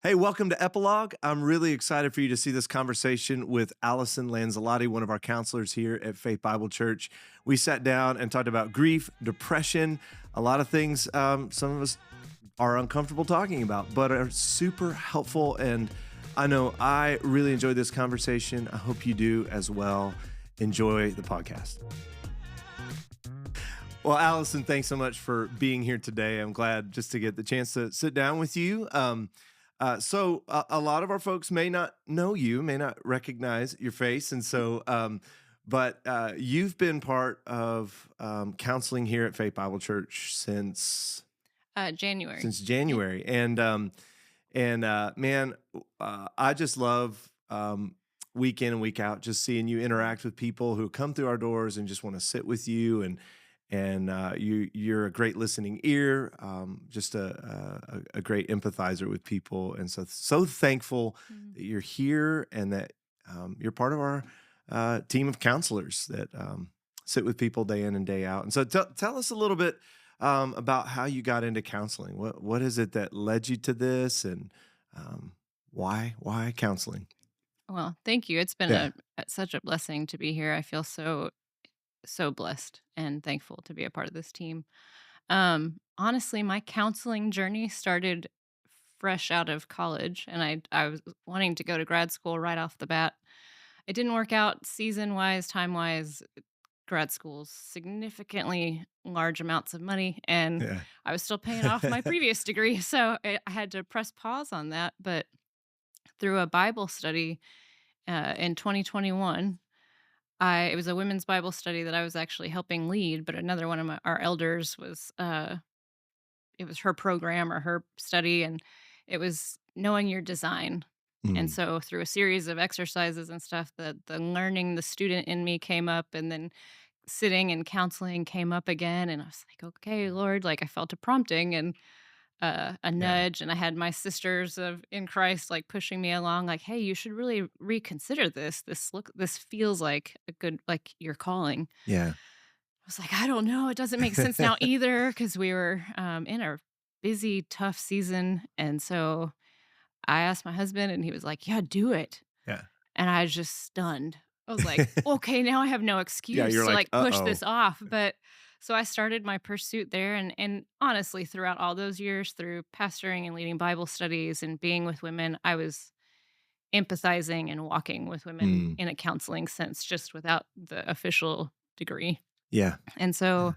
Hey, welcome to Epilogue. I'm really excited for you to see this conversation with Allison Lanzalotti, one of our counselors here at Faith Bible Church. We sat down and talked about grief, depression, a lot of things some of us are uncomfortable talking about, but are super helpful. And I know I really enjoyed this conversation. I hope you do as well. Enjoy the podcast. Well, Allison, thanks so much for being here today. I'm glad just to get the chance to sit down with you. A lot of our folks may not know you, may not recognize your face, and but you've been part of counseling here at Faith Bible Church January. since Yep. January, man, I just love week in and week out, just seeing you interact with people who come through our doors and just want to sit with you you're a great listening ear, just a great empathizer with people, and so thankful Mhm. that you're here and that you're part of our team of counselors that sit with people day in and day out. And so, tell us a little bit about how you got into counseling. What is it that led you to this, and why counseling? Well, thank you. It's been Yeah. such a blessing to be here. I feel so blessed and thankful to be a part of this team. Honestly, my counseling journey started fresh out of college, and I was wanting to go to grad school right off the bat. It didn't work out season wise, time wise. Grad school's significantly large amounts of money, and Yeah. I was still paying off my previous degree, so I had to press pause on that. But through a Bible study in 2021. It was a women's Bible study that I was actually helping lead, but another one of our elders was it was her program or her study, and it was knowing your design. And Mm, so through a series of exercises and stuff, the learning the student in me came up, and then sitting and counseling came up again, and I was like, okay, Lord, like I felt a prompting, and a yeah. nudge, and I had my sisters of in Christ like pushing me along, like, "Hey, you should really reconsider this. This feels like a good like your calling." Yeah. I was like, "I don't know. It doesn't make sense now either," because we were in a busy, tough season, and so I asked my husband, and he was like, "Yeah, do it." Yeah. And I was just stunned. I was like, "Okay, now I have no Yeah. excuse You're to, like, like, push uh-oh. this off," but so I started my pursuit there, and honestly, throughout all those years, through pastoring and leading Bible studies and being with women, I was empathizing and walking with women Mm, in a counseling sense, just without the official degree, yeah. and so Yeah.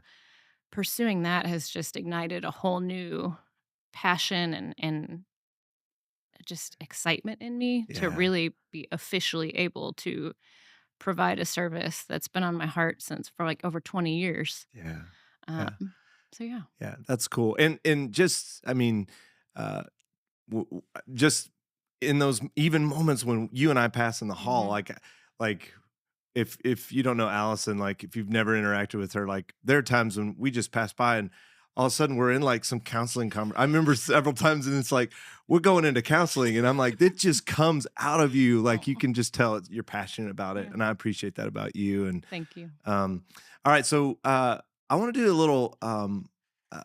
pursuing that has just ignited a whole new passion and just excitement in me to Yeah. really be officially able to provide a service that's been on my heart since for, like, over 20 years. Yeah. Yeah. Um, so yeah. Yeah. That's cool. And just, I mean, uh, just in those even moments when you and I pass in the hall, Mhm. like if you don't know Allison, like if you've never interacted with her, like there are times when we just pass by and all of a sudden we're in like some counseling I remember several times and it's like we're going into counseling and I'm like, it just comes out of you. Like you Oh, can just tell you're passionate about it. yeah. And I appreciate that about you. And Thank you. um, all right, so I want to do a little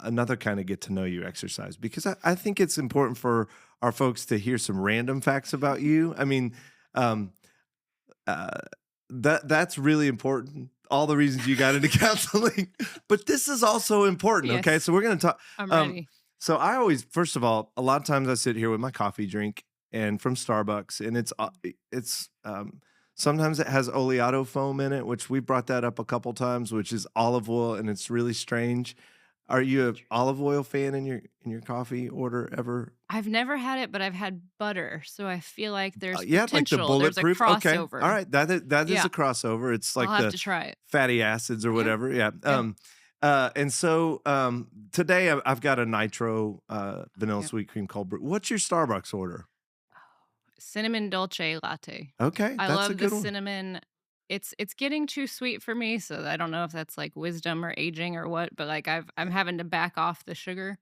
another kind of get to know you exercise because I think it's important for our folks to hear some random facts about you. I mean, um, uh, that's really important. All the reasons you got into counseling, but this is also important. Okay, Yes, so we're going to talk. I'm Um, ready. so I always, first of all, a lot of times I sit here with my coffee drink and from Starbucks, and it's sometimes it has oleato foam in it, which we brought that up a couple times, which is olive oil, and it's really strange. Are you a olive oil fan in your coffee order ever? I've never had it, but I've had butter, so I feel like there's Yeah, like the potential. There's a bulletproof. Okay, all crossover. right, that is Yeah, a crossover. It's I'll like have the to try it. fatty acids or Yeah, whatever. Yeah. yeah, Today I've got a nitro vanilla yeah. sweet cream cold brew. What's your Starbucks order? Cinnamon dolce latte. Okay, I that's a love the good one. cinnamon. It's getting too sweet for me, so I don't know if that's, like, wisdom or aging or what, but, like, I'm having to back off the sugar.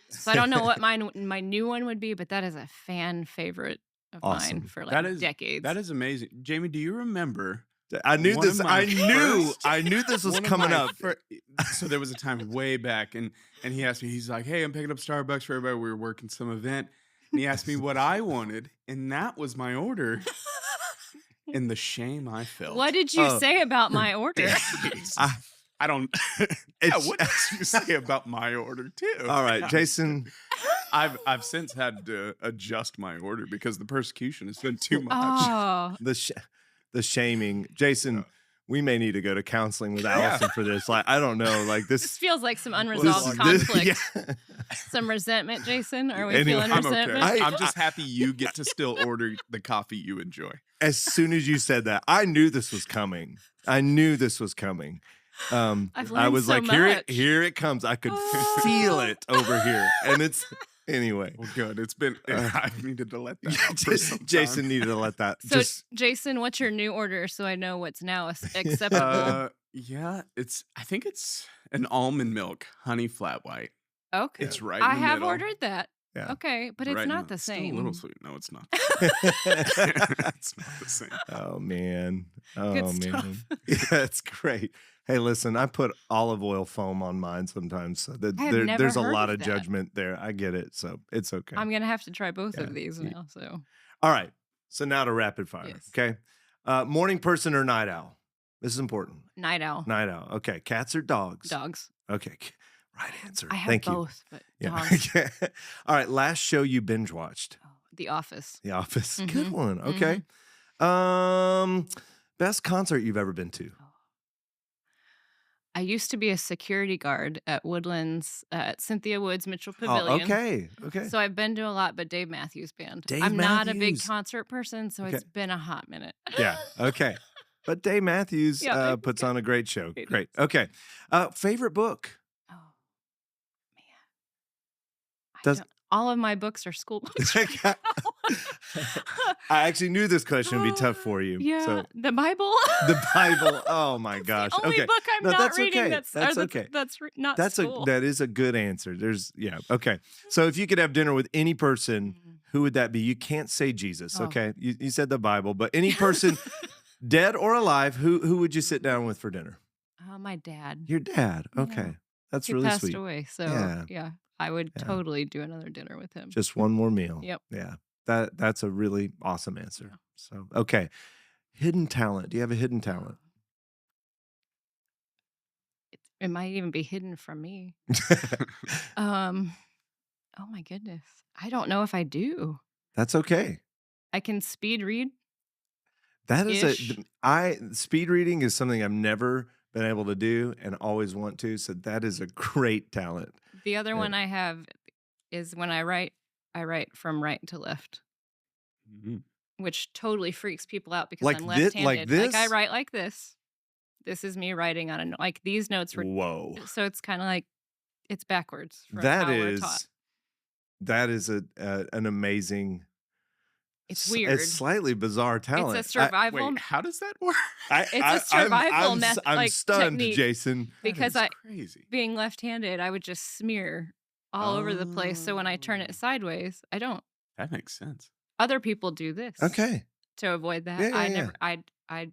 So I don't know what my new one would be, but that is a fan favorite of mine Awesome. for, like, That is that decades. is amazing. Jamie, do you remember I knew one of this. my first I knew this was one of coming my up. fir so there was a time way back and he asked me, he's like, "Hey, I'm picking up Starbucks for everybody. We were working some event." and he asked me what I wanted, and that was my order. And the shame I felt. What did you Oh. say about my order? Jesus. I- I don't. Yeah, It's- what did you say about my order too? All right, Jason. I've since had to adjust my order because the persecution has been too much. Oh, The shaming, Jason. We may need to go to counseling with Allison for this. Like, I don't know. Like this this. feels like some unresolved conflict. Yeah. Some resentment, Jason. Are we Anyway, feeling I'm okay. resentment? I'm just happy you get to still order the coffee you enjoy. As soon as you said that, I knew this was coming. I knew this was coming. I've I learned was so like, much. here it comes. I could feel it over here, and it's anyway. Well, good. It's been. I needed to let that out for Just- some time. Jason needed to let that. So, just Jason, what's your new order so I know what's now acceptable? Yeah, I think it's an almond milk honey flat white. Okay. It's right. I in the have middle. ordered that. Yeah. Okay, but it's Right in not the still same. A little sweet. No, it's not. It's not the same. oh man, oh Good man, stuff. yeah, that's great. Hey, listen, I put olive oil foam on mine sometimes, so that I have never there's a heard lot of of that. judgment there. I get it, so it's okay. I'm gonna have to try both Yeah. of these now. So All right, so now to rapid fire. Yes. Okay, morning person or night owl? This is important. night owl, Night owl. Okay, cats or dogs? dogs. Okay, right answer. I have Thank both, but you. Yeah. dogs. Okay. All right, last show you binge watched? Oh, The Office. The Office. Good Mhm, one. Okay. Best concert you've ever been to? I used to be a security guard at Woodlands at Cynthia Woods Mitchell Oh, Pavilion. okay. Okay. So I've been to a lot, but Dave Matthews Band. Dave I'm not a big Matthews. concert person, so Okay. it's been a hot minute. Yeah. Okay. But Dave Matthews Yeah, I- puts on a great show. He Great. does. Okay. Favorite book? Oh man, Does- all of my books are school books. I actually knew this question would be tough for you. Yeah, So the Bible. the Bible. Oh my It's gosh. the only Okay. book I'm No, not that's reading. okay. That's That's or okay. That's not school. That is a good answer. Yeah. Okay. So if you could have dinner with any person, Mm. who would that be? You can't say Jesus. Oh. Okay. You said the Bible, but any person, dead or alive, who would you sit down with for dinner? My dad. Your dad. Yeah. Okay. That's He really passed sweet. away, so Yeah. yeah, I would Yeah. totally do another dinner with him. Just one more meal. Yep. Yeah. That's a really awesome answer. So okay. Hidden talent. Do you have a hidden talent? It might even be hidden from me. Oh my goodness, I don't know if I do. That's okay. I can speed read. That is Ish. speed reading is something I've never been able to do and always want to. So that is a great talent. The other Yeah. one I have is when I write from right to left, Mhm. which totally freaks people out because Like I'm thi- like left-handed. Like I this? write like this. This is me writing on like these notes were Whoa. so it's kind of like it's backwards from That how we're taught. is an amazing. It's s- weird. It's slightly bizarre talent. It's a survival Wait, how does that work? It's a survival I'm like, stunned, technique. Jason. because That I is crazy. being left-handed, I would just smear all over the place. So when I turn Oh. it sideways, I don't. That makes sense. Other people do this Okay. to avoid that. Yeah, I yeah, never. I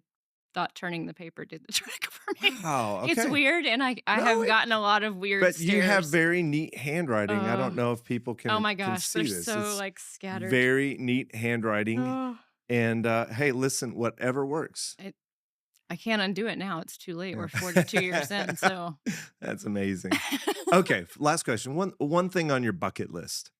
thought turning the paper did the trick for me. Wow. Okay. It's weird, and I No, have gotten a lot of weird. But you have stares. very neat handwriting. I don't know if people can. Oh my can gosh, see they're this. so It's like scattered. very neat handwriting. Oh, And hey, listen, whatever works. I can't undo it now. It's too late. We're 42 years in, so. That's amazing. Okay, last question. One thing on your bucket list.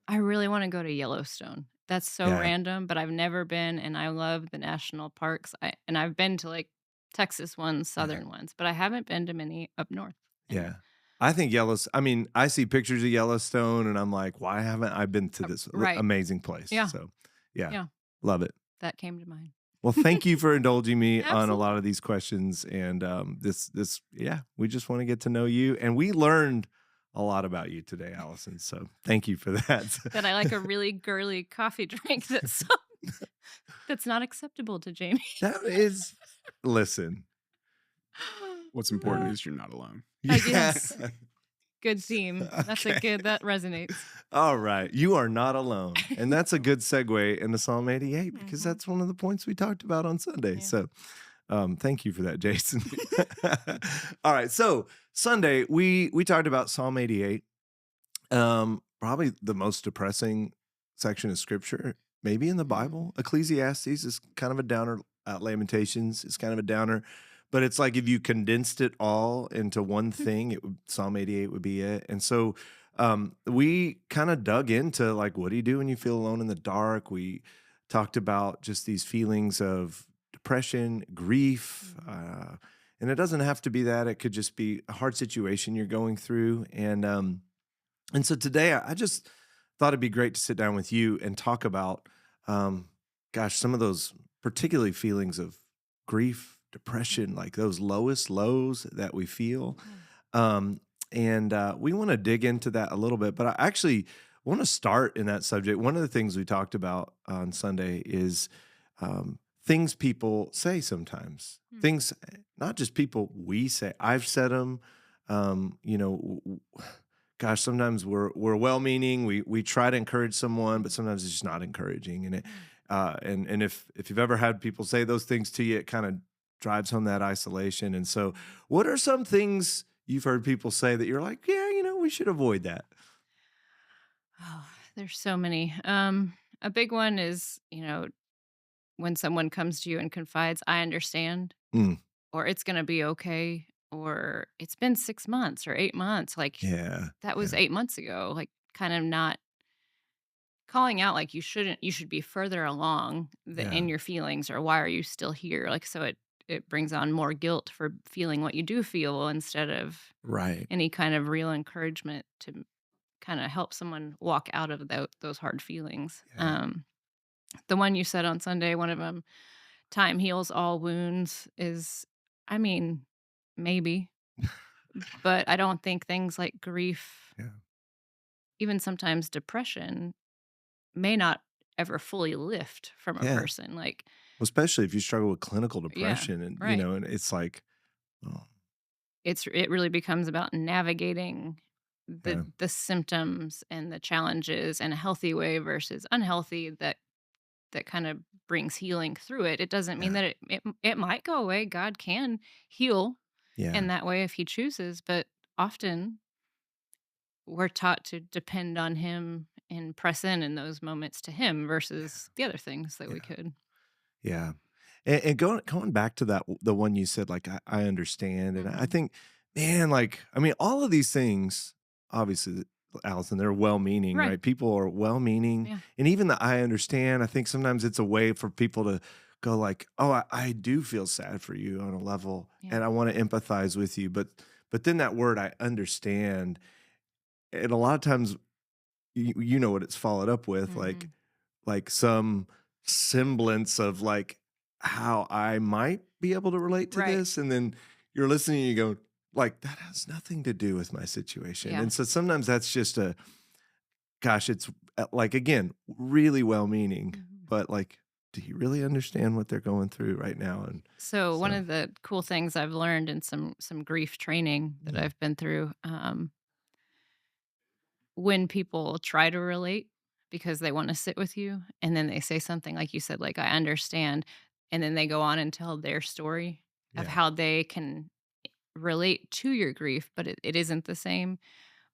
I really want to go to Yellowstone. That's so Yeah. random, but I've never been, and I love the national parks. And I've been to like Texas ones, southern ones, but I haven't been to many up north. And Yeah. I think I mean, I see pictures of Yellowstone and I'm like, why haven't I been to this right. amazing place? Yeah. So, yeah. Yeah. Love it. that came to mind. Well, thank you for indulging me on a Absolutely. lot of these questions. And we just want to get to know you. And we learned a lot about you today, Allison. So thank you for that. That I like a really girly coffee drink that's not acceptable to Jamie. That is, listen. What's important is you're not alone. I guess. Yeah. Good theme. That's Okay. that resonates. All right. You are not alone. And that's a good segue into Psalm 88 because Mhm. that's one of the points we talked about on Sunday. Yeah. So thank you for that, Jason. All right. So Sunday, we talked about Psalm 88. Probably the most depressing section of scripture, maybe in the Mm. Bible. Ecclesiastes is kind of a downer. Lamentations is kind of a downer, but it's like if you condensed it all into one thing, Psalm 88 would be it. And so we kind of dug into like, what do you do when you feel alone in the dark? We talked about just these feelings of depression, grief, Mhm. and it doesn't have to be that. It could just be a hard situation you're going through, and so today, I just thought it'd be great to sit down with you and talk about, um, gosh, some of those particularly feelings of grief, depression, like those lowest lows that we feel. Yeah. Um, and we want to dig into that a little bit, but I actually want to start in that subject. One of the things we talked about on Sunday is things people say sometimes. Mm. Things, not just people we say. I've said them. Gosh, sometimes we're well-meaning. We try to encourage someone, but sometimes it's just not encouraging. Yeah. And if you've ever had people say those things to you, it kind of drives home that isolation. And so, Mhm. what are some things you've heard people say that you're like, yeah, we should avoid that? Oh, there's so many. A big one is, when someone comes to you and confides, "I understand," Mm, or "It's gonna be okay," or "It's been 6 months or 8 months," like, yeah, that was yeah, 8 months ago, like, kind of not calling out like you should be further along yeah, in your feelings, or why are you still here? Like, so it brings on more guilt for feeling what you do feel instead of right, any kind of real encouragement to kind of help someone walk out of those hard feelings. yeah, The one you said on Sunday, one of them, "Time heals all wounds," is, I mean, maybe, but I don't think things like grief, yeah, even sometimes depression, may not ever fully lift from a yeah. person. Like, Especially if you struggle with clinical yeah, depression, and right. and it's like, oh, It really becomes about navigating yeah, the symptoms and the challenges in a healthy way versus unhealthy, that kind of brings healing through it. It doesn't mean yeah, that it might go away. God can heal in yeah, that way if he chooses, but often we're taught to depend on him and press in those moments to him versus the other things that we yeah. could. Yeah. And going back to the one you said, like, I understand, and I Mhm. think, man, like, I mean, all of these things, obviously, Allison, they're well-meaning, Right. right? People are well-meaning, Yeah. and even the "I understand," I think sometimes it's a way for people to go like, "Oh, I do feel sad for you on a level, Yeah. and I wanna empathize with you," but then that word, "I understand," and a lot of times, you know what it's followed up with, Mhm. like some semblance of like how I might be able to relate to Right. this. And then you're listening and you go, like, that has nothing to do with my situation. Yeah. And so sometimes that's just gosh, it's like, again, really well meaning, Mhm. but like, do you really understand what they're going through right now? And So one so, of the cool things I've learned in some grief training that mm, I've been through, when people try to relate because they want to sit with you, and then they say something like you said, like, "I understand," and then they go on and tell their story of yeah, how they can relate to your grief, but it isn't the same.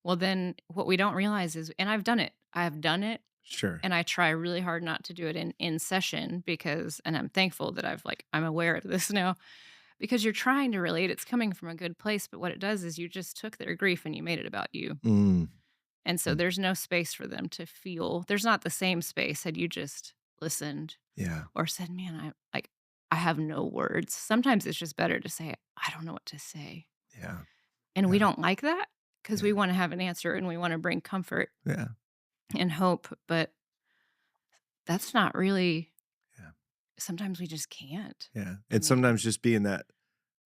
Well, then what we don't realize is, and I've done it, sure. and I try really hard not to do it in session, because, and I'm thankful that I'm aware of this now, because you're trying to relate, it's coming from a good place, but what it does is you just took their grief and you made it about you. Mm, And so mm, there's no space for them to feel. There's not the same space had you just listened yeah, or said, "Man, I have no words." Sometimes it's just better to say, "I don't know what to say." yeah, And we yeah, don't like that because we yeah, want to have an answer and we want to bring comfort yeah, and hope, but that's not really, yeah, sometimes we just can't. yeah. I And mean, sometimes just being that,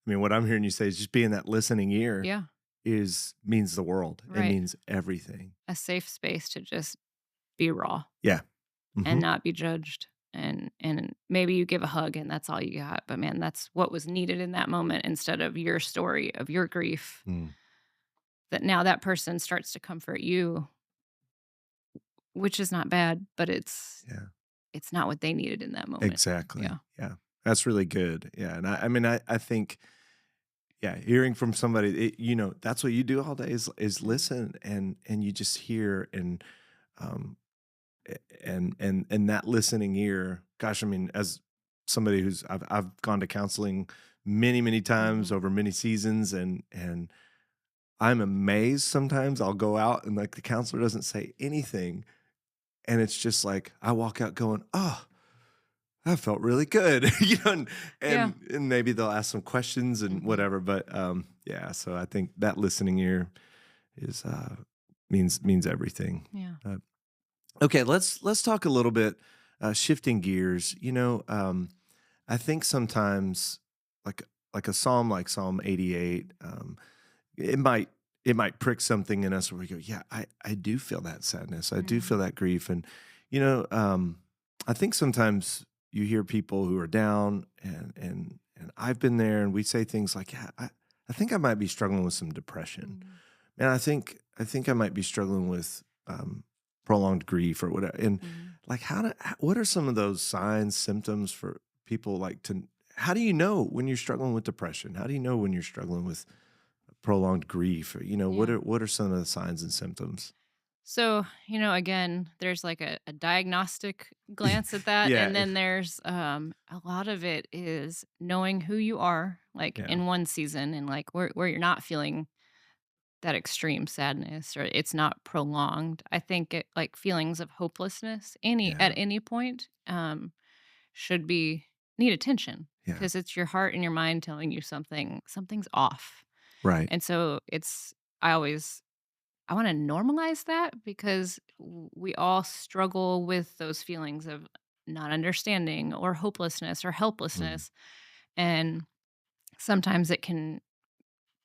I mean, what I'm hearing you say is just being that listening ear yeah, is means the world. It right. means everything. A safe space to just be raw Yeah. and Mhm. not be judged. And maybe you give a hug and that's all you got, but man, that's what was needed in that moment, instead of your story of your grief, Mm. that now that person starts to comfort you, which is not bad, but Yeah. it's not what they needed in that moment. Exactly. Yeah. Yeah. That's really good. Yeah. And I mean, I think Yeah, hearing from somebody, that's what you do all day is listen, and you just hear, and um and that listening ear, gosh, I mean, as somebody who's I've gone to counseling many times Mhm. over many seasons, and I'm amazed sometimes I'll go out and like the counselor doesn't say anything, and it's just like I walk out going, "Oh, that felt really good." And, Yeah. and maybe they'll ask some questions and Mhm. whatever, but yeah, so I think that listening ear is means everything. Yeah. Uh, okay, let's talk a little bit, shifting gears. I think sometimes like like a psalm like Psalm 88, it might it might prick something in us where we go, yeah, I do feel that sadness. I do feel Mhm. that grief. And you know, I think sometimes you hear people who are down, and I've been there, and we say things like, yeah, I think I might be struggling with some depression. Mhm. And I think I might be struggling with prolonged grief or whatever. And Mhm. like, what are some of those signs, symptoms for people like to? How do you know when you're struggling with depression? How do you know when you're struggling with prolonged grief? Or, what Yeah. are some of the signs and symptoms? So, again, there's like a diagnostic glance at that. Yeah, And then there's a lot of it is knowing who you are, like yeah, in one season and like where you're not feeling that extreme sadness or it's not prolonged. I think it like feelings of hopelessness yeah, at any point should be need attention yeah. because it's your heart and your mind telling you something's off. Right. And so I always I want to normalize that because we all struggle with those feelings of not understanding or hopelessness or Mm, helplessness. And sometimes it can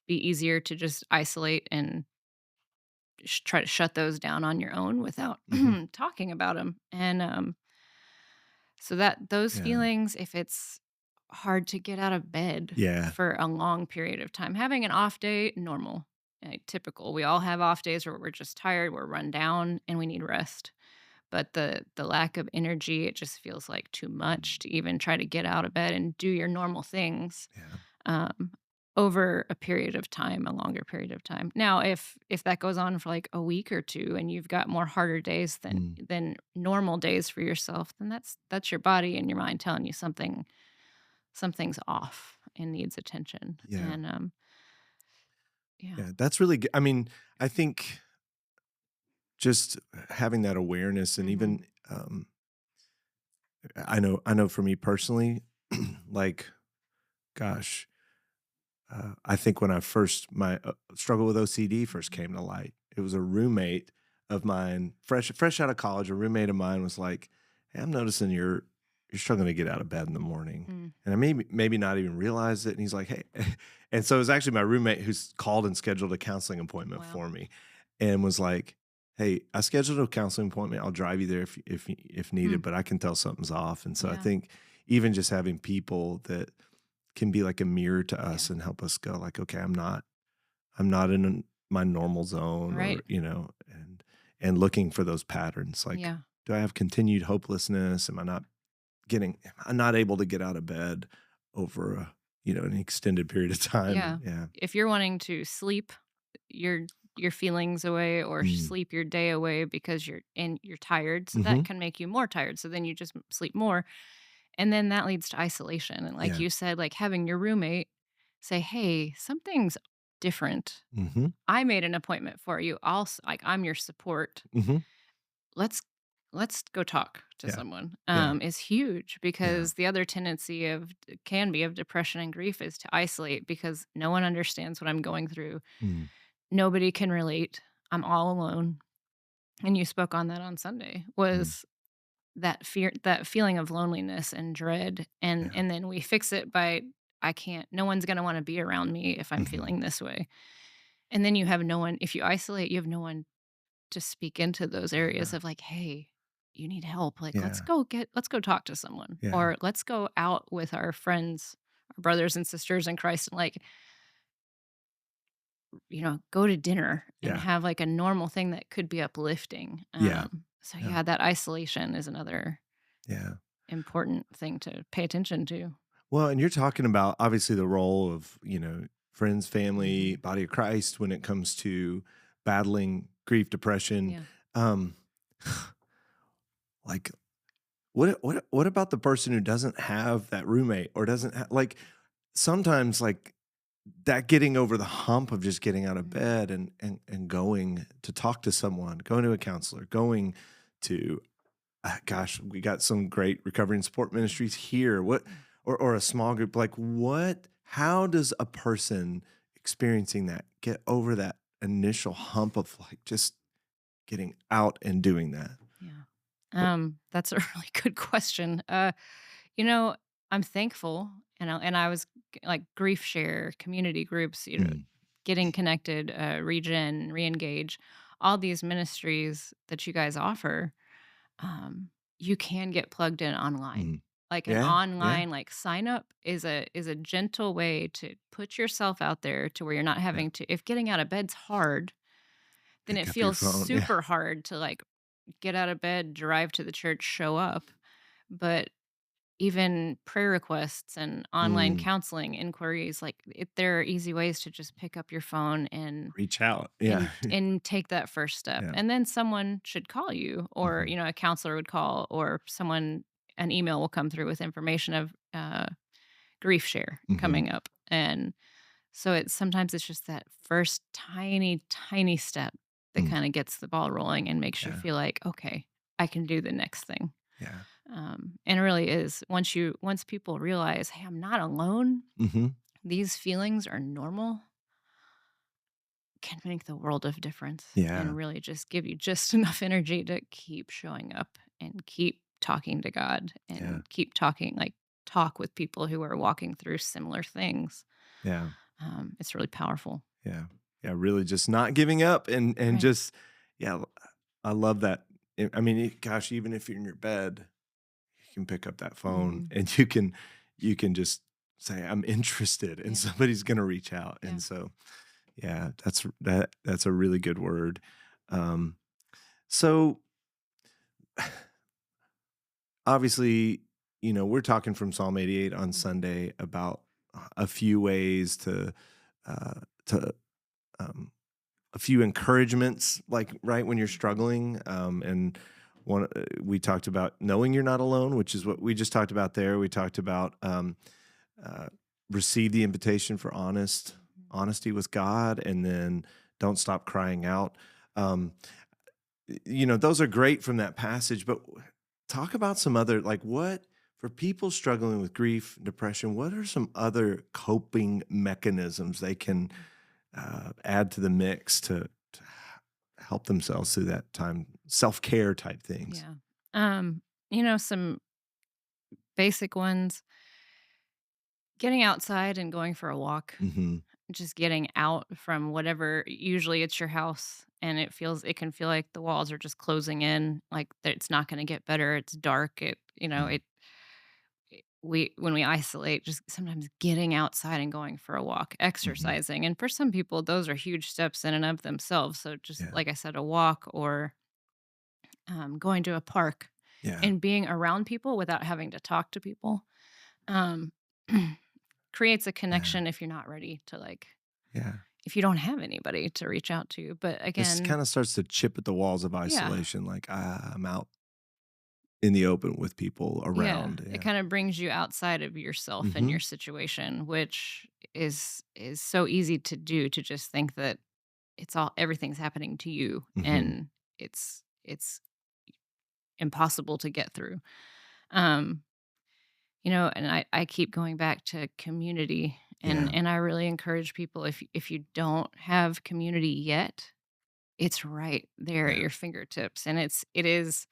be easier to just isolate and try to shut those down on your own without hmm. talking about them. And so that those Yeah, feelings, if it's hard to get out of bed yeah. for a long period of time, having an off day, normal, typical. We all have off days where we're just tired, we're run down, and we need rest. But the lack of energy, it just feels like too much to even try to get out of bed and do your normal things Yeah. um, over a period of time, a longer period of time. Now, if that goes on for like a week or two, and you've got more harder days Mm, than normal days for yourself, then that's your body and your mind telling you something's off and needs attention. yeah, And yeah. yeah. That's really good. I mean, I think just having that awareness, and Hmm. even I know for me personally, like, gosh, I think when I first my struggle with OCD first Hmm. came to light, it was a roommate of mine, fresh out of college. A roommate of mine was like, "Hey, I'm noticing you're struggling to get out of bed in the morning," Mm. and I maybe not even realize it. And he's like, "Hey," and so it was actually my roommate who's called and scheduled a counseling appointment Wow. for me, and was like, "Hey, I scheduled a counseling appointment. I'll drive you there if needed, Mm. but I can tell something's off." And so I Yeah. think even just having people that can be like a mirror to Yeah. us and help us go like, okay, I'm not in my normal zone, or Right. and looking for those patterns. Like, Yeah. do I have continued hopelessness? Am I not able to get out of bed over an extended period of time? Yeah. And yeah. If you're wanting to sleep your your feelings away or Mm, sleep your day away because you're tired, so hmm. that can make you more tired. So then you just sleep more. And then that leads to isolation. And like Yeah. you said, like having your roommate say, "Hey, something's different. Hmm. I made an appointment for you. Like I'm your support. Hmm. Let's let's go talk to Yeah. someone." Yeah. Is huge Yeah. because the other tendency can be of depression and grief is to isolate because no one understands what I'm going through. Mm, Nobody can relate. I'm all alone. And you spoke on that on Sunday mm, was that feeling of loneliness and dread, and yeah. then we fix it by I can't no one's going to want to be around me if I'm Hmm. feeling this way. And then you have no one if you isolate, you have no one to speak into those areas Yeah. of like, "Hey, you need help. Like Yeah. let's go talk to someone Yeah. or let's go out with our friends, our brothers and sisters in Christ and like go to dinner and Yeah. have like a normal thing that could be uplifting." Yeah. So Yeah. yeah, that isolation is another Yeah. important thing to pay attention to. Well, and you're talking about obviously the role of, friends, family, Hmm. body of Christ when it comes to battling grief, depression. Yeah. Um, like, what about the person who doesn't have that roommate or doesn't like sometimes like that getting over the hump of just getting out of Mm. bed and going to talk to someone, going to a counselor, going to gosh, we got some great recovery and support ministries here. What Mm. or a small group like what how does a person experiencing that get over that initial hump of like just getting out and doing that? Yeah. What That's a really good question. You know, I'm thankful, and I was like grief share community groups, Mm, getting connected, regen, reengage, all these ministries that you guys offer. Um, you can get plugged in online. mm. Like an Yeah, yeah, online like sign up is a gentle way to put yourself out there to where you're not yeah. having to, if getting out of bed's hard, then it Pick up your feels phone. Yeah. super hard to like get out of bed, drive to the church, show up. But even prayer requests and online Mm, counseling inquiries, like there are easy ways to just pick up your phone and reach out. Yeah. and and take that first step. Yeah. And then someone should call you, or Mhm, a counselor would call, or someone, an email will come through with information of grief share mhm. coming up. And so it's just that first tiny, tiny step that Mm, kind of gets the ball rolling and makes you yeah, feel like, okay, I can do the next thing. yeah. And it really is, once people realize, hey, I'm not alone. Mhm. These feelings are normal, can make the world of difference Yeah, and really just give you just enough energy to keep showing up and keep talking to God yeah, and keep talking, like talk with people who are walking through similar things. yeah, It's really powerful. yeah. Yeah, really just not giving up and Right. just yeah, I love that. I mean, gosh, even if you're in your bed, you can pick up that phone Hmm. and you can just say, "I'm interested," and Yeah. somebody's gonna reach out, Yeah. and so, yeah, that's a really good word. Um, so obviously, we're talking from Psalm 88 on Hmm. Sunday about a few ways uh, to um, a few encouragements, like right when you're struggling. And one, we talked about knowing you're not alone, which is what we just talked about there. We talked about uh, receive the invitation for honesty with God, and then don't stop crying out. Um, those are great from that passage, but talk about some other, like what, for people struggling with grief, depression, what are some other coping mechanisms they can add to the mix to help themselves through that time, self-care type things? Yeah. Some basic ones, getting outside and going for a walk, Hmm. just getting out from whatever, usually it's your house, and it can feel like the walls are just closing in, like that it's not going to get better. It's dark. We when we isolate, just sometimes getting outside and going for a walk, Hmm. exercising. And for some people, those are huge steps in and of themselves. So just Yeah. like I said, a walk, or going to a park Yeah. and being around people without having to talk to people, um, creates a Yeah. connection if you're not ready to, like, Yeah. if you don't have anybody to reach out to. But Just again, kind of starts to chip at the walls of yeah, isolation. Like I'm out in the open with people yeah, around. it Yeah. kind of brings you outside of yourself and Hmm. your situation, which is so easy to do, to just think that everything's happening to you, Hmm. and it's impossible to get through. Um, and I keep going back to community, Yeah. and I really encourage people, if you don't have community yet, it's right there at Yeah. your fingertips. And it is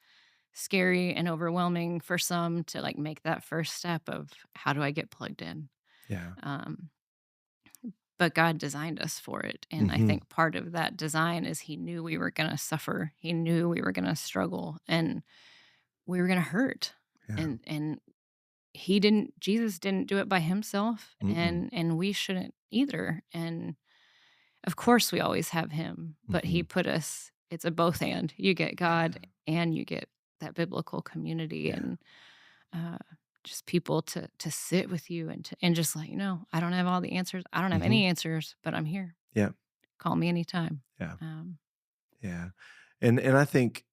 scary and overwhelming for some to like make that first step of, how do I get plugged in? Yeah. Um, but God designed us for it. And I Hmm. think part of that design is He knew we were going to suffer. He knew we were going to struggle, and we were going to hurt. Yeah. And Jesus didn't do it by Himself, Mm-mm. and we shouldn't either. And of course, we always have Him, but He Mhm. put us, it's a both and. You get God Yeah, and you get that biblical community. yeah, And uh, just people to sit with you and just let you know, I don't have all the answers. I don't have Hmm. any answers, but I'm here. Yeah. Call me anytime. Yeah. Um, Yeah. And I think,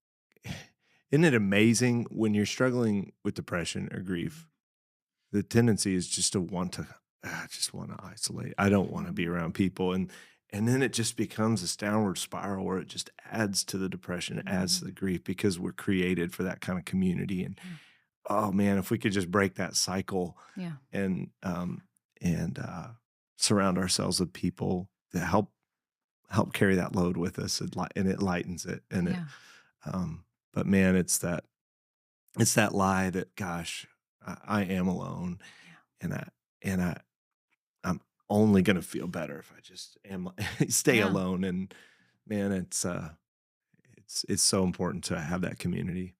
isn't it amazing when you're struggling with depression or grief? The tendency is just to want to just want to isolate. I don't want to be mhm. around people, and then it just becomes this downward spiral where it just adds to the depression, adds to Mhm. the grief because we're created for that kind of community. And Yeah. oh man, if we could just break that cycle Yeah. and surround ourselves with people that help carry that load with us, and it lightens it. And it, Yeah. um, but man, it's that lie that gosh, I am alone, Yeah. and I'm only gonna feel better if I just am stay Yeah. alone. And man, it's so important to have that community.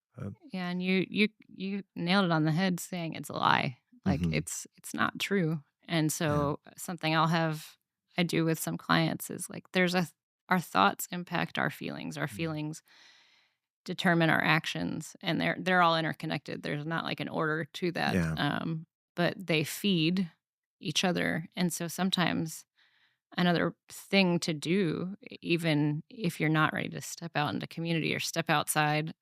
Yeah, and you nailed it on the head saying it's a lie. Like Mhm. it's not true. And Yeah. so something I do with some clients is like our thoughts impact our feelings. Our Mm. feelings determine our actions, and they're all interconnected. There's not like an order to that. Yeah. But they feed each other. And so sometimes another thing to do, even if you're not ready to step out into community or step outside,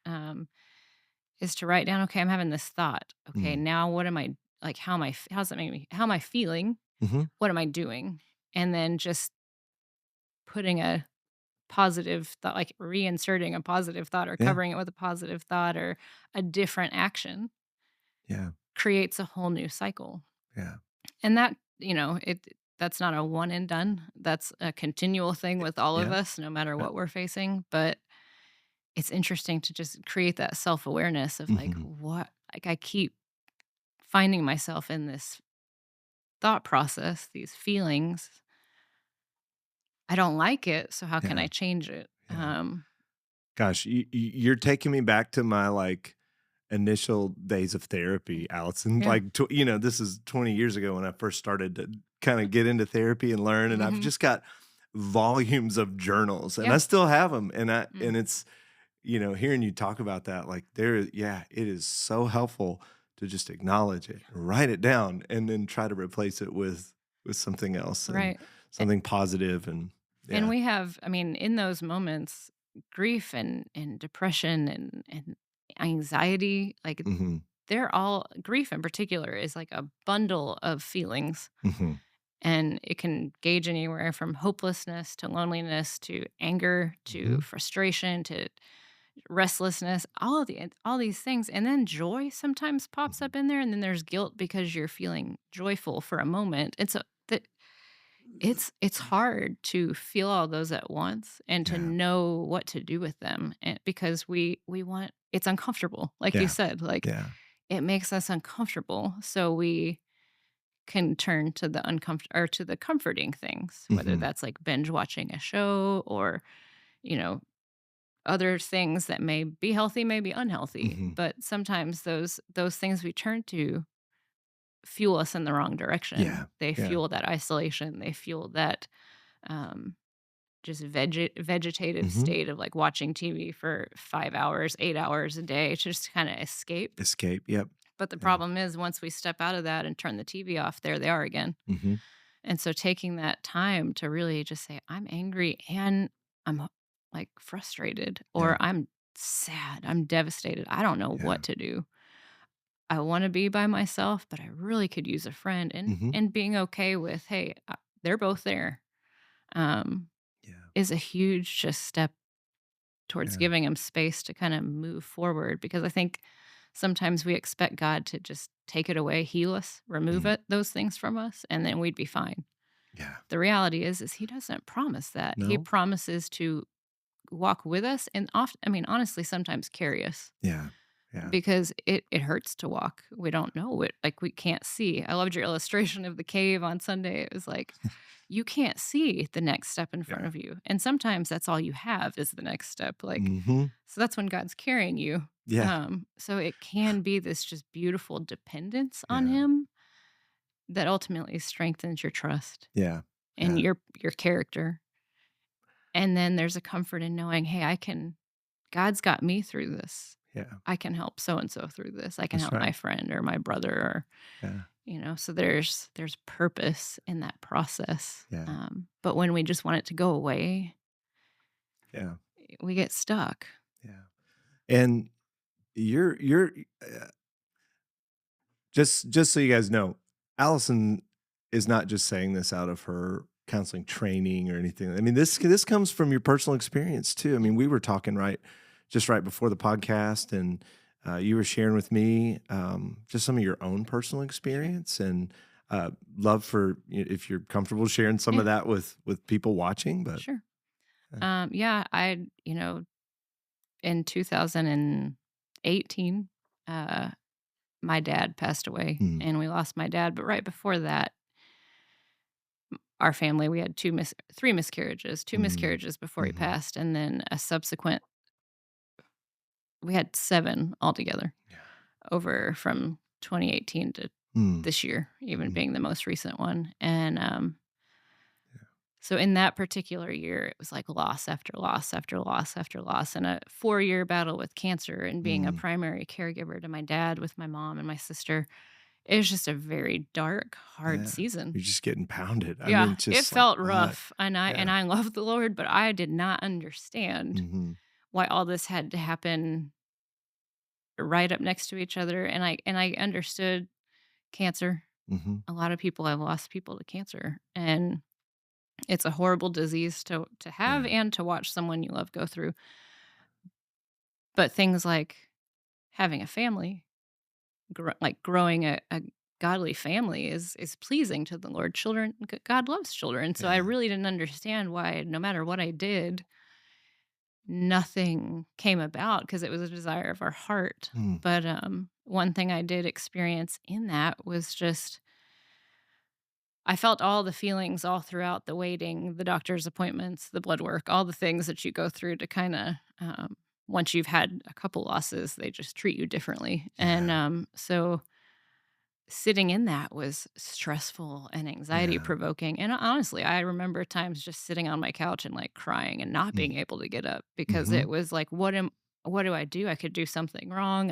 is to write down, okay, I'm having this thought. Okay, Mm. now what am I like? How's that make me? How am I feeling? Mhm. What am I doing? And then just putting a positive thought, like reinserting a positive thought or Yeah. covering it with a positive thought or a different action Yeah. creates a whole new cycle. Yeah. And that, that's not a one and done. That's a continual thing with all of Yeah. us, no matter Yeah. what we're facing. But it's interesting to just create that self awareness of like, Mhm. what, like, I keep finding myself in this thought process, these feelings. I don't like it. So how can Yeah. I change it? Yeah. Gosh, you're taking me back to my, like, initial days of therapy, Allison. Yeah. Like, this is 20 years ago when I first started to kinda get into therapy and learn, and I've Hmm. just got volumes of journals, and I Yeah. still have them. And Mm. it's, hearing you talk about that, like, yeah, it is so helpful to just acknowledge it, write it down, and then try to replace it with something else and Right. something positive. And And yeah. we have, I mean, in those moments, grief and depression and anxiety, like Mhm. they're all grief in particular is like a bundle of feelings. Mhm. And it can gauge anywhere from hopelessness to loneliness to anger to Mhm. frustration to restlessness, all these things. And then joy sometimes pops Mhm. up in there. And then there's guilt because you're feeling joyful for a moment. And so that it's hard to feel all those at once and to Yeah. know what to do with them, and because we want it's uncomfortable, like you Yeah. said, like Yeah. it makes us uncomfortable, so we can turn to the uncomfortable or to the comforting things, whether Mhm. that's like binge watching a show or you know other things that may be healthy, may be unhealthy, Mhm. but sometimes those things we turn to fuel us in the wrong direction. Yeah. They Yeah. fuel that isolation, they fuel that um just vegetative Mhm. state of like watching TV for 5 hours, 8 hours a day to just kind of escape. Escape. Yep. But the Yeah. problem is once we step out of that and turn the TV off, there they are again. Mhm. And so taking that time to really just say, I'm angry and I'm like frustrated Yeah. or I'm sad, I'm devastated. I don't know Yeah. what to do. I want to be by myself, but I really could use a friend Mhm. and being okay with, hey, they're both there. Um, Yeah. is a huge just step towards Yeah. giving him space to kind of move forward because I think sometimes we expect God to just take it away, heal us, remove Mm. it, those things from us, and then we'd be fine. Yeah. The reality is he doesn't promise that. He No? promises to walk with us and often, I mean, honestly, sometimes carry us Yeah. Yeah. because it hurts to walk. We don't know it. Like we can't see. I loved your illustration of the cave on Sunday. It was like you can't see the next step in front Yeah. of you. And sometimes that's all you have is the next step. Like, Mhm. so that's when God's carrying you. Yeah. So it can be this just beautiful dependence on Yeah. him that ultimately strengthens your trust Yeah. and Yeah. your character. And then there's a comfort in knowing, hey, God's got me through this. Yeah. I can help so and so through this. I can That's help my right. friend or my brother or Yeah. so there's purpose in that process. Yeah. But when we just want it to go away, Yeah. we get stuck. Yeah. And you're uh, just so you guys know, Allison is not just saying this out of her counseling training or anything. I mean, this comes from your personal experience too. I mean, we were talking right before the podcast, and you were sharing with me just some of your own personal Sure. experience, and love for if you're comfortable sharing some Yeah, of that with people watching. But sure. uh, Yeah, in 2018, uh, my dad passed away mm, and we lost my dad. But right before that, our family, we had three miscarriages, two mm, miscarriages before he mhm. passed. And then we had seven altogether Yeah. over from 2018 to Mm, this year, even mm, being the most recent one. And yeah. so in that particular year, it was like loss after loss after loss after loss, and a 4-year battle with cancer and being a Mm, primary caregiver to my dad with my mom and my sister. It was just a very dark, hard yeah. season. You're just getting pounded. I Yeah, mean, it just like felt what? rough, and I Yeah. and I love the Lord, but I did not understand Hmm. why all this had to happen right up next to each other, and I understood cancer. Hmm. A lot of people have lost people to cancer, and it's a horrible disease to have Yeah. and to watch someone you love go through. But things like having a family, growing a godly family is pleasing to the Lord. God loves children, so I Yeah. really didn't understand why no matter what I did, nothing came about because it was a desire of our heart. Mm, But one thing I did experience in that was just I felt all the feelings all throughout the waiting, the doctor's appointments, the blood work, all the things that you go through to kind of, once you've had a couple losses, they just treat you differently. And yeah. so sitting in that was stressful and anxiety Yeah. provoking. And honestly, I remember times just sitting on my couch and like crying and not Mm, being able to get up because mhm. it was like, what do I do? I could do something wrong.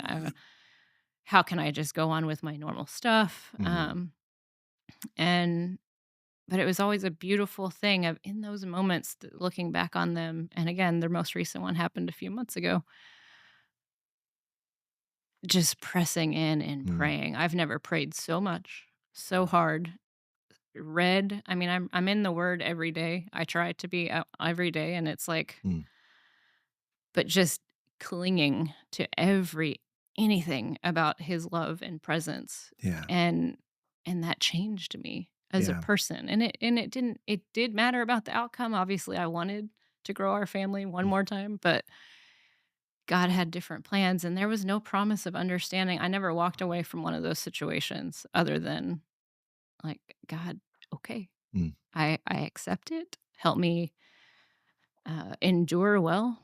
How can I just go on with my normal stuff? Mhm. And But it was always a beautiful thing of in those moments, looking back on them, and again, their most recent one happened a few months ago, just pressing in and Mm, praying. I've never prayed so much, so hard, read. I mean, I'm in the Word every day. I try to be out every day, and it's like, mm. but just clinging to anything about His love and presence, Yeah. and that changed me as a Yeah. person. It did matter about the outcome. Obviously, I wanted to grow our family one Mm, more time, but God had different plans and there was no promise of understanding. I never walked away from one of those situations other than like, God, okay. mm, I accept it. Help me endure well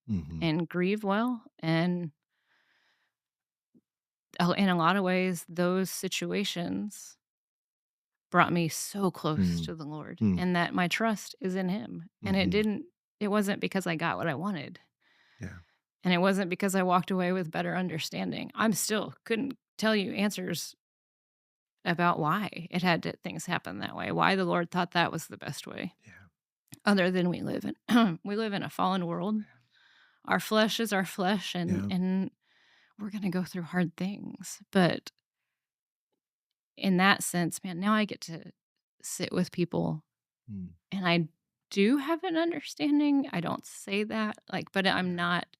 mhm. and grieve well. And in a lot of ways, those situations brought me so close Mm, to the Lord mm, and that my trust is in him. And mhm. it wasn't because I got what I wanted. Yeah. And it wasn't because I walked away with better understanding. I'm still couldn't tell you answers about why things happen that way, why the Lord thought that was the best way. Yeah. Other than we live in a fallen world. Our flesh is our flesh Yeah. and we're gonna go through hard things. But in that sense, man, now I get to sit with people Mm, and I do have an understanding. I don't say that, but I'm yeah. not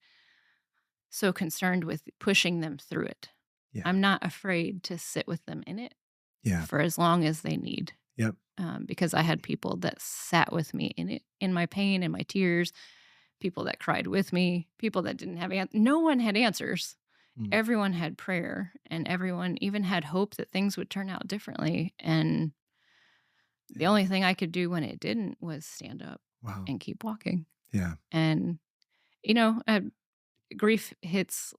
so concerned with pushing them through it. Yeah. I'm not afraid to sit with them in it Yeah. for as long as they need. Yep. Because I had people that sat with me in it, in my pain and my tears, people that cried with me, people that didn't have no one had answers. Mm, Everyone had prayer, and everyone even had hope that things would turn out differently. And the yeah. only thing I could do when it didn't was stand up Wow. and keep walking. Yeah. And you know, uh, grief hits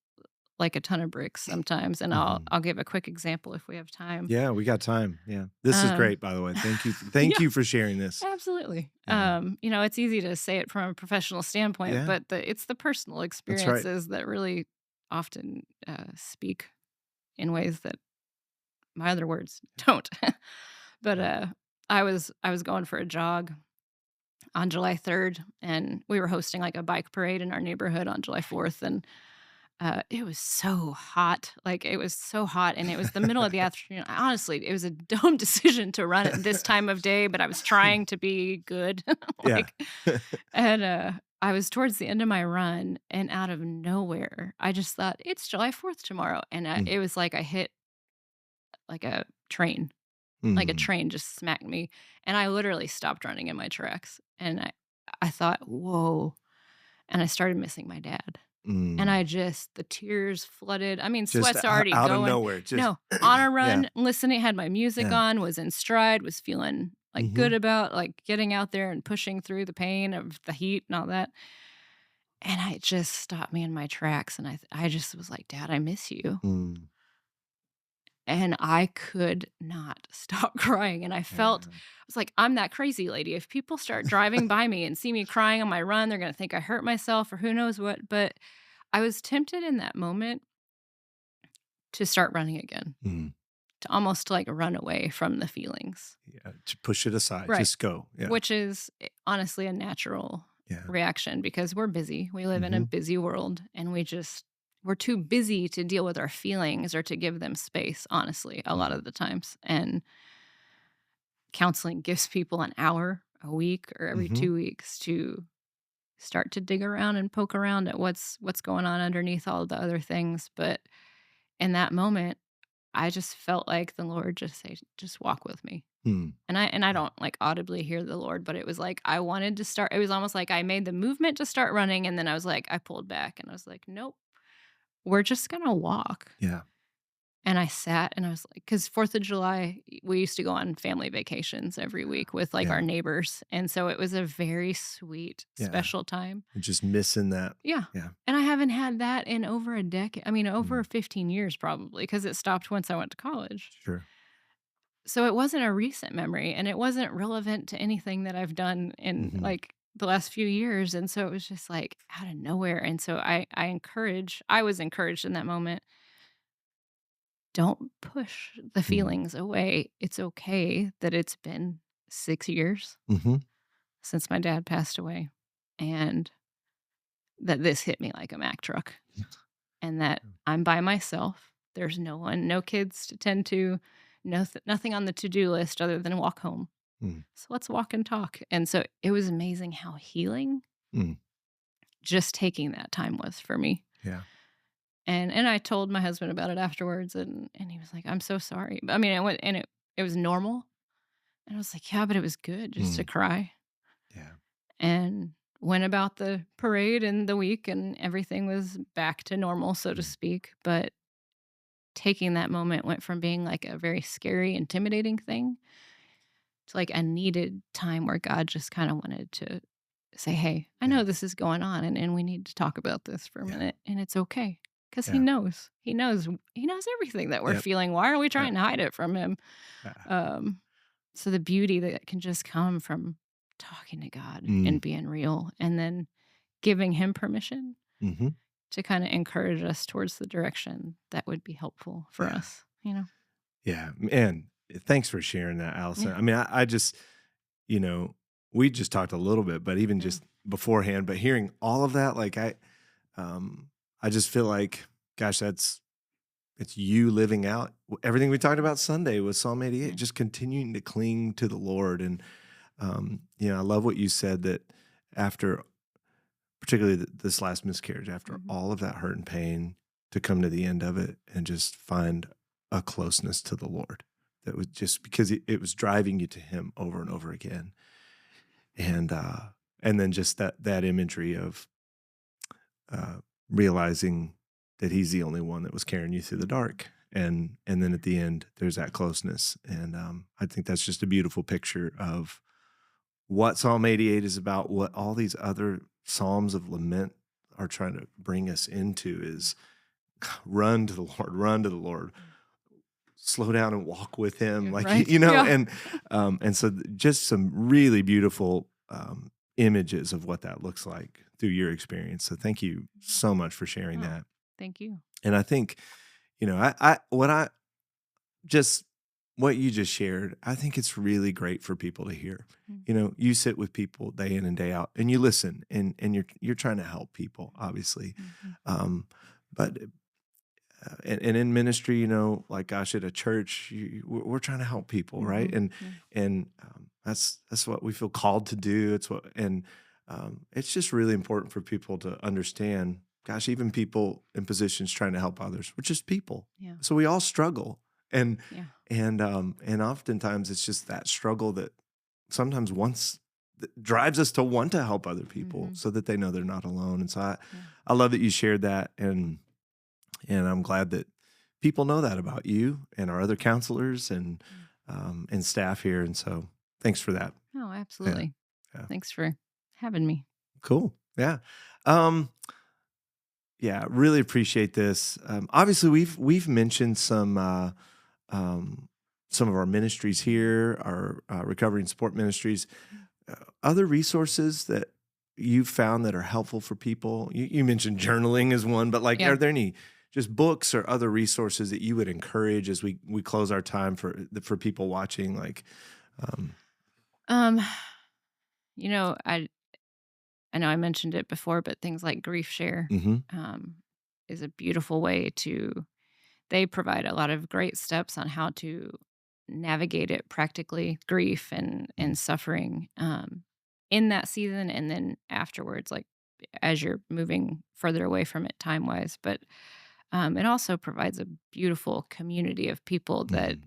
like a ton of bricks sometimes, and Mhm. I'll give a quick example if we have time. Yeah, we got time. Yeah. This is Um, great, by the way. Thank yeah, you for sharing this. absolutely. Yeah. It's easy to say it from a professional standpoint, Yeah. but it's the personal That's right. experiences that really often speak in ways that my other words don't. But Yeah. I was going for a jog on July 3rd, and we were hosting like a bike parade in our neighborhood on July 4th, and it was so hot. Like, it was so hot, and it was the middle of the afternoon. Honestly, it was a dumb decision to run at this time of day, but I was trying to be good. Yeah. Like, and I was towards the end of my run, and out of nowhere, I just thought, it's July 4th tomorrow. And Mm, it was like I hit like a train, like a mm, train just smacked me. And I literally stopped running in my tracks. And I thought, whoa. And I started missing my dad. And mm. the tears flooded. I mean, Just sweat's already out of going. nowhere, just No, on a yeah, run, listening, had my music yeah. on, was in stride, was feeling like Mhm. good about like getting out there and pushing through the pain of the heat and all that. And I just stopped me in my tracks. And I just was like, Dad, I miss you. Mm. And I could not stop crying. And I Yeah. was like, I'm that crazy lady. If people start driving by me and see me crying on my run, they're going to think I hurt myself or who knows what. But I was tempted in that moment to start running again, Mm. to almost like run away from the feelings. Yeah, to push it aside, Right. just go. Yeah, Which is honestly a natural yeah. reaction because we're busy. We live in a Mhm. busy world and we're too busy to deal with our feelings or to give them space, honestly, a lot Mm. of the times. And counseling gives people an hour a week or every Mhm. 2 weeks to start to dig around and poke around at what's going on underneath all the other things. But in that moment, I just felt like the Lord just say, just walk with me. Mm. And I Yeah. don't like audibly hear the Lord, but it was like I wanted to start. It was almost like I made the movement to start running, and then I was like, I pulled back and I was like, nope, we're just gonna walk. Yeah. And I sat and I was like, because 4th of July, we used to go on family vacations every week with like our Yeah. neighbors. And so it was a very sweet, Yeah. special time. You're just missing that. Yeah. Yeah. And I haven't had that in over a decade. I mean, over Mm. 15 years probably, because it stopped once I went to college. Sure. So it wasn't a recent memory and it wasn't relevant to anything that I've done in Mhm. like the last few years. And so it was just like out of nowhere. And so I was encouraged in that moment. Don't push the Mm. feelings away. It's okay that it's been 6 years Mhm. since my dad passed away and that this hit me like a Mack truck and that I'm by myself. There's no one, no kids to tend to, nothing on the to-do list other than walk home. Mm. So let's walk and talk. And so it was amazing how healing Mm. just taking that time was for me. Yeah. And I told my husband about it afterwards and he was like, "I'm so sorry." But I mean, it was normal. And I was like, "Yeah, but it was good just to Mm. cry." Yeah. And went about the parade and the week and everything was back to normal, so to Mm. speak. But taking that moment went from being like a very scary, intimidating thing to like a needed time where God just kind of wanted to say, "Hey, I Yeah. know this is going on and we need to talk about this for a Yeah. minute and it's okay." Cuz he Yeah. knows. He knows everything that we're Yep. feeling. Why are we Yeah. trying to hide it from him? Yeah. Um so the beauty that can just come from talking to God Mm. and being real and then giving him permission Mhm. to kind of encourage us towards the direction that would be helpful for Yeah. us, you know. Yeah. Man, thanks for sharing that, Allison. Yeah. I mean, I just, you know, we just talked a little bit, but even Yeah. just beforehand, but hearing all of that, like um, I just feel like, gosh, it's you living out everything we talked about Sunday with Psalm 88, Yeah. just continuing to cling to the Lord. And, I love what you said that after, particularly this last miscarriage, after Mhm. all of that hurt and pain, to come to the end of it and just find a closeness to the Lord that was just because it was driving you to Him over and over again. And, and then just that imagery of uh, realizing that he's the only one that was carrying you through the dark. And then at the end, there's that closeness. And I think that's just a beautiful picture of what Psalm 88 is about, what all these other Psalms of lament are trying to bring us into is run to the Lord, run to the Lord, slow down and walk with him. Yeah, Like, right. Yeah. and so just some really beautiful images of what that looks like through your experience. So thank you so much for sharing Oh, that. Thank you. And I think, I just what you just shared, I think it's really great for people to hear. Mm. You sit with people day in and day out, and you listen, and you're trying to help people, obviously. Mhm. Um, but and in ministry, like gosh, at a church, we're trying to help people, right? Mhm. And Yeah. that's what we feel called to do. It's just really important for people to understand. Gosh, even people in positions trying to help others, we're just people, Yeah. so we all struggle, and Yeah. and oftentimes it's just that struggle that sometimes that drives us to want to help other people Mhm. so that they know they're not alone. And so Yeah. I love that you shared that, and I'm glad that people know that about you and our other counselors Mm. and staff here. And so thanks for that. Oh, Yeah, absolutely. yeah, Thanks for having me. cool. Yeah, um, yeah, really appreciate this. Obviously, we've mentioned um, some of our ministries here, our recovery and support ministries. Other resources that you've found that are helpful for people? You mentioned journaling is one, but like, Yeah. are there any just books or other resources that you would encourage as we close our time for people watching? Like, um, Um, I know I mentioned it before, but things like Grief Share mhm, um, is a beautiful way to. They provide a lot of great steps on how to navigate it practically, grief mm, and suffering in that season, and then afterwards, like as you're moving further away from it time wise. But it also provides a beautiful community of people that mm,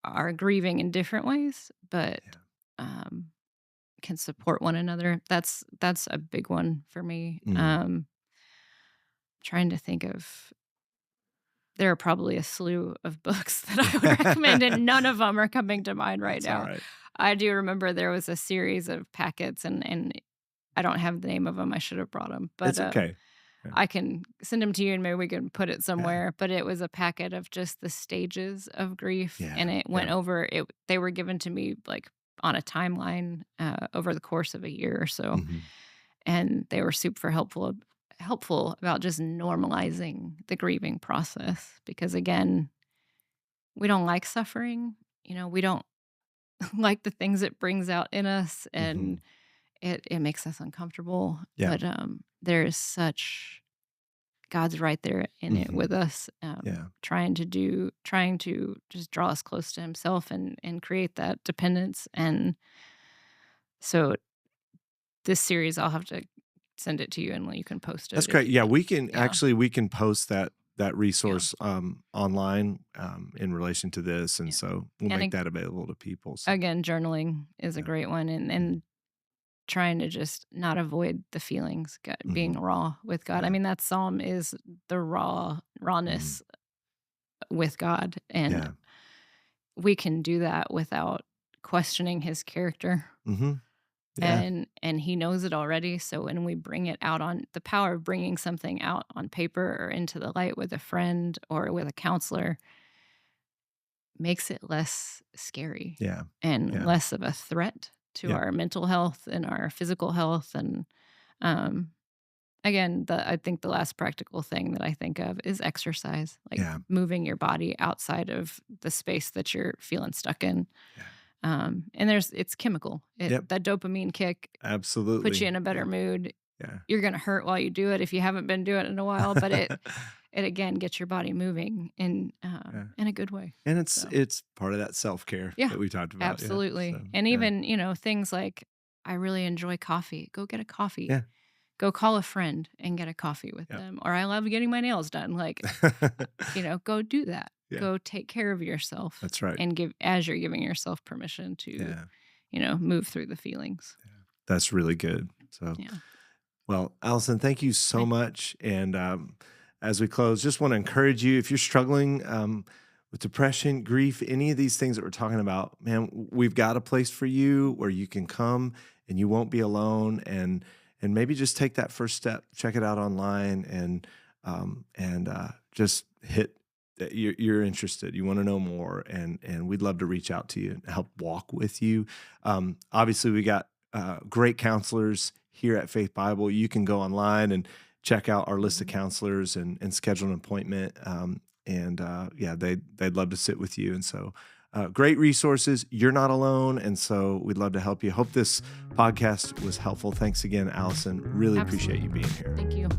are grieving in different ways, but yeah, um, can support one another. That's a big one for me. mm. Trying to think of there are probably a slew of books that I would recommend, and none of them are coming to mind right That's all now. right. I do remember there was a series of packets, and I don't have the name of them. I should have brought them, but It's okay. Yeah, I can send them to you, and maybe we can put it yeah, somewhere. But it was a packet of just the stages of grief, yeah, and it yeah. went over it. They were given to me like on a timeline over the course of a year or so, Mhm, and they were super helpful about just normalizing the grieving process because again, we don't like suffering. We don't like the things it brings out in us, and mhm. it makes us uncomfortable. Yeah, But there is such God's right there in it mhm, with us, yeah, trying to just draw us close to Himself and create that dependence. And so this series, I'll have to send it to you, and you can post that's it if great. you Yeah, want. Yeah, we can post that yeah, resource online in relation to this, and yeah. so we'll And make that available to people. So again, journaling is a yeah. great one, and trying to just not avoid the feelings, being Mhm. raw with God. I Yeah. mean, that psalm is the Mhm. rawness with God, and Yeah. we can do that without questioning His character. Mhm. Yeah. And He knows it already. So when we bring it out on the power of bringing something out on paper or into the light with a friend or with a counselor makes it less scary Yeah. and Yeah. less of a threat to Yep. our mental health and our physical health. And um, again, I think the last practical thing that I think of is exercise, like Yeah. moving your body outside of the space that you're feeling stuck in. Yeah. And it's chemical. Yep. That dopamine kick puts you Absolutely. in a better Yep. mood. Yeah. You're gonna hurt while you do it if you haven't been doing it in a while, but it again gets your body moving Yeah. in a good way. And So it's part of that self-care yeah, that we talked about. Yeah. So, absolutely. And yeah. even things like I really enjoy coffee. Go get a coffee. Yeah. Go call a friend and get a coffee with Yep. them. Or I love getting my nails done. Like, go do that. Yeah. Go take care of yourself That's right. and as you're giving yourself permission to, Yeah. move through the feelings. That's really good. So, Yeah. well, Allison, thank you so Right. much. And as we close, just want to encourage you if you're struggling with depression, grief, any of these things that we're talking about, man, we've got a place for you where you can come and you won't be alone. And maybe just take that first step, check it out online, and just hit that you're interested, you want to know more, and we'd love to reach out to you and help walk with you. Obviously, we got great counselors here at Faith Bible. You can go online check out our list of counselors and schedule an appointment. Yeah, they'd love to sit with you. And so great resources. You're not alone. And so we'd love to help you. Hope this podcast was helpful. Thanks again, Allison. Really appreciate you being here. Thank you.